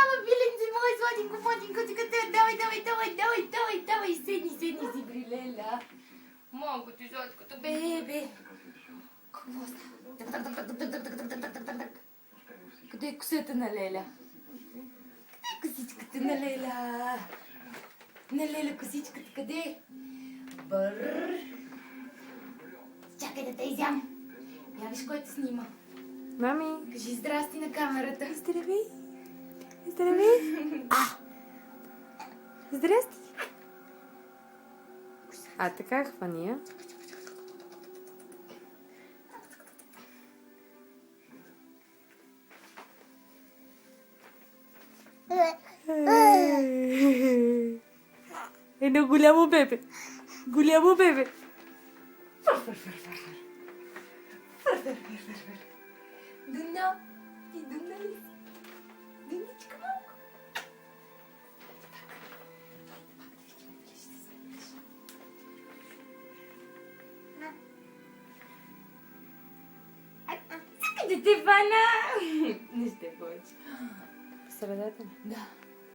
мама, пиленце, мое сладенько, потенько, давай, давай, давай, давай, давай, давай, седни си при Леля. Малко ти сладкото, бебе. Какво става? Къде е косата на Леля? Къде е косичката на Леля? На Леля косичката, къде е? Бър. Чакай да те изям. Я виж кой те снима. Мами. Кажи здрасти на камерата. Здравей. Здравей. Здрасти. А така хвани я. Едно голямо бебе. Голямо бебе. Дуна, ти дуна ли си? Дуничка малко. Сакай да те фана! Не ще повече. Средата. Да.